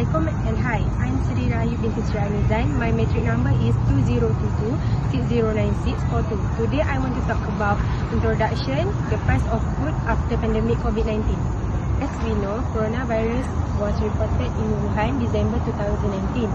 Assalamualaikum and hi, I'm RAHAYU binti SRIANIZAN. My metric number is 2022-609642. Today I want to talk about introduction, the price of food after pandemic COVID-19. As we know, coronavirus was reported in Wuhan, December 2019.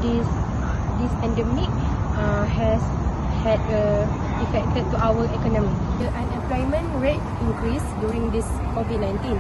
This pandemic has had affected to our economy. The unemployment rate increased during this COVID-19.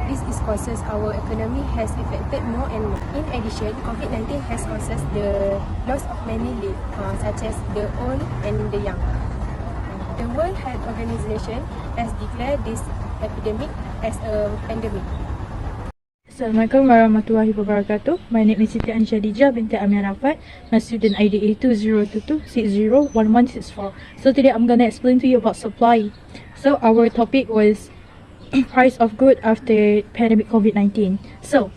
This is causes our economy has affected more and more. In addition, COVID-19 has caused the loss of many lives, such as the old and the young. The World Health Organization has declared this epidemic as a pandemic. Assalamualaikum warahmatullahi wabarakatuh. My name is SITI HADEEJAH binti ARAFAT. My student ID is 2022-601164. So today I'm gonna explain to you about supply. So our topic was price of good after pandemic COVID-19. So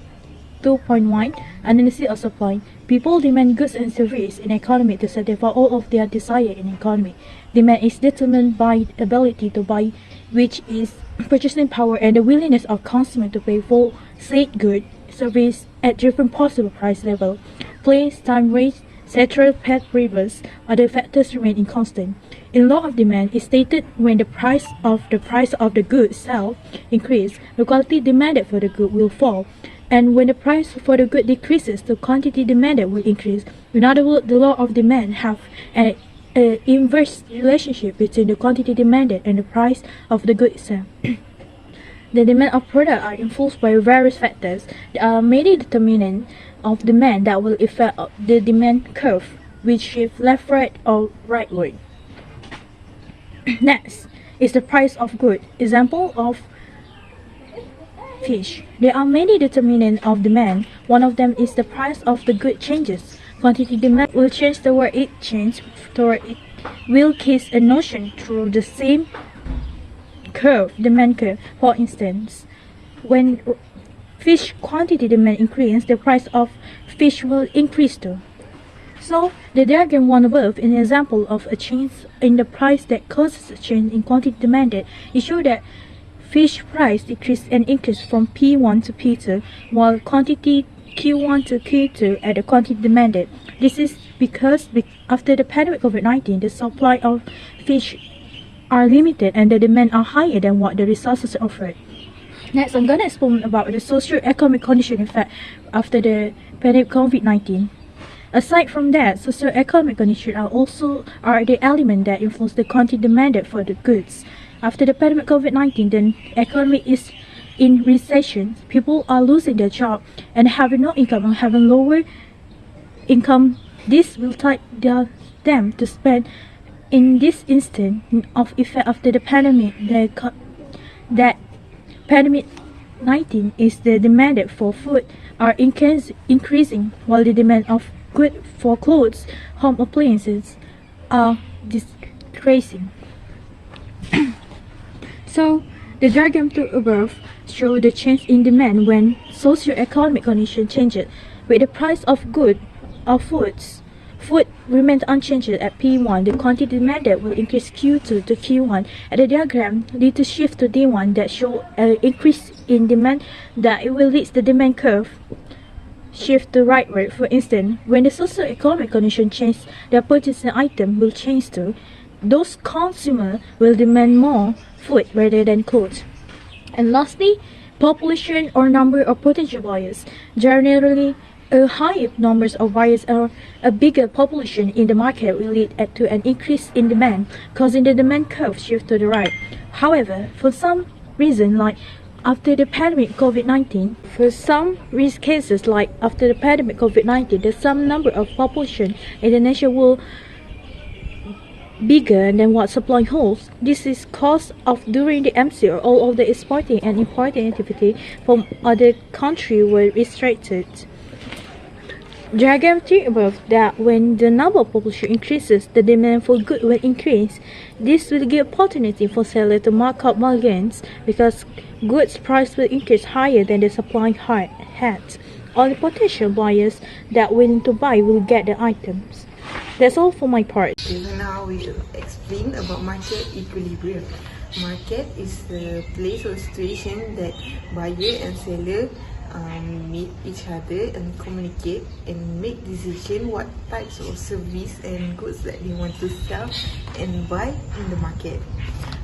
2.1 analysis of supply. People demand goods and services in economy to satisfy all of their desire in economy. Demand is determined by ability to buy, which is purchasing power, and the willingness of consumer to pay for said good service at different possible price level. Place, time, rate, etc. pet variables, other factors remain inconstant. In law of demand, it stated when the price of the good itself increase, the quality demanded for the good will fall, and when the price for the good decreases, the quantity demanded will increase. In other words, the law of demand have an inverse relationship between the quantity demanded and the price of the good itself. The demand of products are influenced by various factors. There are many determinants of demand that will affect the demand curve, which shift left, right, or rightward. Next is the price of good. Example of fish. There are many determinants of demand. One of them is the price of the good changes. Quantity demand will change toward it change toward it will case a notion through the same curve, demand curve. For instance, when fish quantity demand increases, the price of fish will increase too. So the diagram one above is an example of a change in the price that causes a change in quantity demanded. It shows that fish price decreased and increased from P1 to P2, while quantity Q1 to Q2 at the quantity demanded. This is because after the pandemic COVID-19, the supply of fish are limited and the demand are higher than what the resources offered. Next, I'm gonna explain about the socio-economic condition effect after the pandemic COVID-19. Aside from that, socio-economic conditions are the element that influence the quantity demanded for the goods. After the pandemic COVID-19, the economy is in recession. People are losing their job and having no income or having lower income. This will tie them to spend. In this instant of effect after the pandemic, that pandemic 19 is the demand for food are increasing, while the demand of goods for clothes, home appliances are decreasing. So the diagram to above show the change in demand when socio-economic condition changes. With the price of goods or food remains unchanged at P1, the quantity demanded will increase Q2 to Q1. At the diagram, lead to shift to D1 that show an increase in demand that it will lead the demand curve shift to rightward. For instance, when the socio-economic condition changes, the purchasing item will change too. Those consumers will demand more food rather than clothes. And lastly, population or number of potential buyers. Generally, a higher number of buyers or a bigger population in the market will lead to an increase in demand, causing the demand curve shift to the right. However, for some reason, like after the pandemic COVID-19, the some number of population in the nation will bigger than what supply holds. This is cause of during the MC or all of the exporting and importing activity from other countries were restricted. Diagram 3 above that when the number of population increases, the demand for goods will increase. This will give opportunity for sellers to mark up bargains because goods price will increase higher than the supply had. All the potential buyers that willing to buy will get the items. That's all for my part. Now we will explain about market equilibrium. Market is the place or situation that buyer and seller meet each other and communicate and make decision what types of service and goods that they want to sell and buy in the market.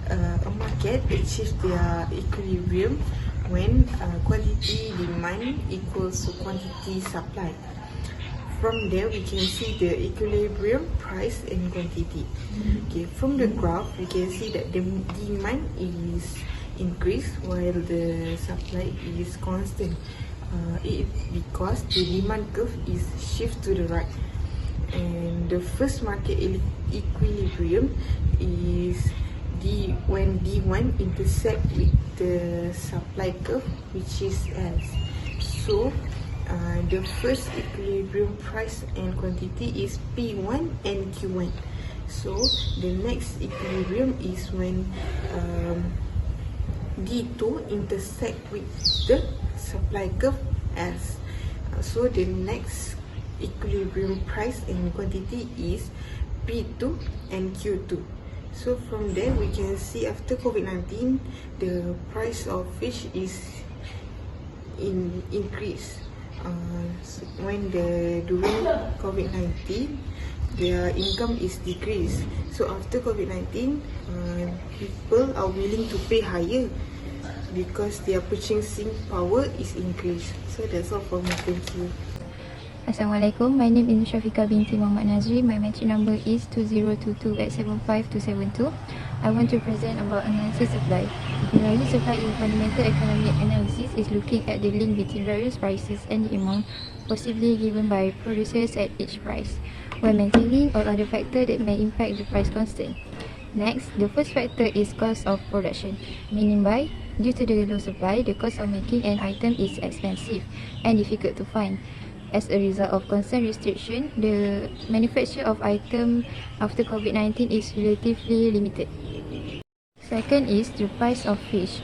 A market achieves their equilibrium when quantity demand equals to quantity supply. From there, we can see the equilibrium price and quantity. Okay, from the graph, we can see that the demand is increased while the supply is constant. Because the demand curve is shift to the right. And the first market equilibrium is when D1 intersect with the supply curve, which is S. So the first equilibrium price and quantity is P1 and Q1. So the next equilibrium is when D2 intersect with the supply curve S. So the next equilibrium price and quantity is P2 and Q2. So from there we can see after COVID-19 the price of fish is increase. So when during COVID-19 their income is decreased. So after COVID-19 people are willing to pay higher because their purchasing power is increased. So that's all for me. Thank you. Assalamualaikum. My name is SYAFIQAH binti MUHAMAD NAZRI. My matric number is 2022875272. I want to present about analysis supply. Analysis supply in fundamental economic analysis is looking at the link between various prices and the amount possibly given by producers at each price, while maintaining all other factors that may impact the price constant. Next, the first factor is cost of production, meaning by due to the low supply, the cost of making an item is expensive and difficult to find. As a result of constant restriction, the manufacture of item after COVID-19 is relatively limited. Second is the price of fish.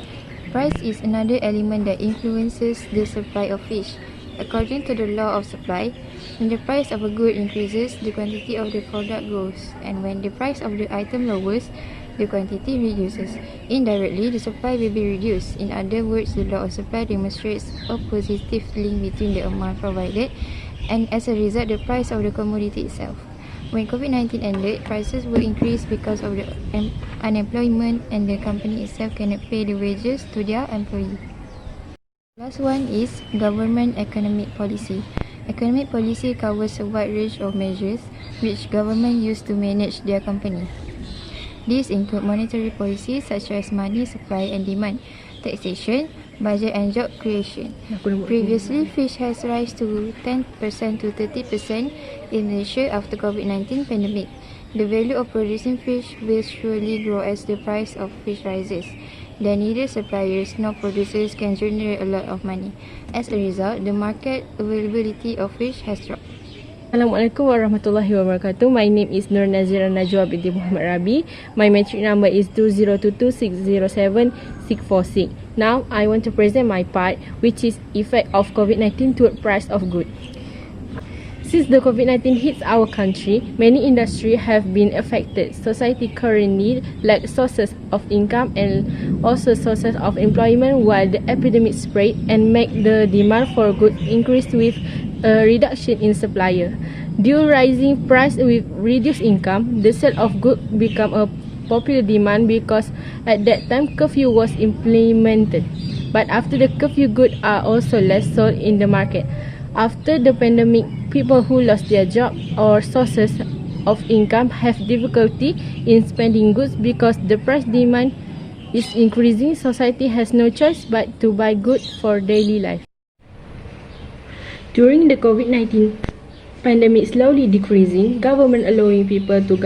Price is another element that influences the supply of fish. According to the law of supply, when the price of a good increases, the quantity of the product grows, and when the price of the item lowers, the quantity reduces. Indirectly, the supply will be reduced. In other words, the law of supply demonstrates a positive link between the amount provided and, as a result, the price of the commodity itself. When COVID-19 ended, prices will increase because of the unemployment, and the company itself cannot pay the wages to their employees. Last one is government economic policy. Economic policy covers a wide range of measures which government use to manage their company. These include monetary policies such as money supply and demand, taxation, budget and job creation. Previously, fish has risen to 10% to 30% in Malaysia after COVID-19 pandemic. The value of producing fish will surely grow as the price of fish rises. Then neither suppliers nor producers can generate a lot of money. As a result, the market availability of fish has dropped. Assalamualaikum warahmatullahi wabarakatuh. My name is NAJWA binti MUHAMAD RABI. My matric number is 2022607646. Now, I want to present my part, which is effect of COVID-19 toward price of goods. Since the COVID-19 hits our country, many industries have been affected. Society currently lacks sources of income and also sources of employment, while the epidemic spread and make the demand for goods increase with a reduction in supplier. Due rising price with reduced income, the sale of goods become a popular demand because at that time curfew was implemented. But after the curfew, goods are also less sold in the market. After the pandemic, people who lost their job or sources of income have difficulty in spending goods because the price demand is increasing. Society has no choice but to buy goods for daily life. During the COVID-19 pandemic slowly decreasing, government allowing people to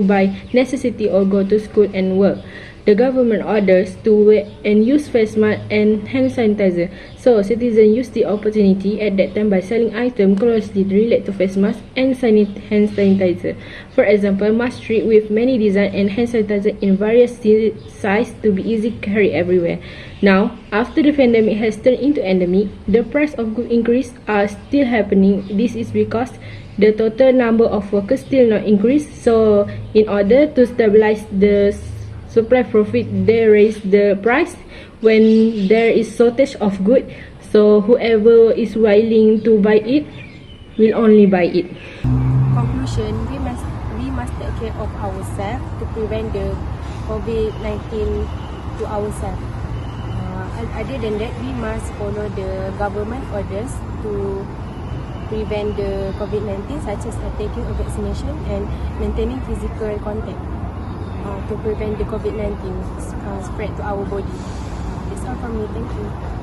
buy necessity or go to school and work. The government orders to wear and use face mask and hand sanitizer. So citizens use the opportunity at that time by selling items closely related to face mask and hand sanitizer. For example, mask strip with many designs and hand sanitizer in various sizes to be easy carry everywhere. Now, after the pandemic has turned into endemic, the price of goods increase are still happening. This is because the total number of workers still not increase. So, in order to stabilize the supply profit, they raise the price when there is shortage of goods. So whoever is willing to buy it will only buy it. Conclusion, we must take care of ourselves to prevent the COVID-19 to ourselves. Other than that, we must follow the government orders to prevent the COVID-19, such as taking a vaccination and maintaining physical contact to prevent the COVID-19 spread to our body. That's all from me. Thank you.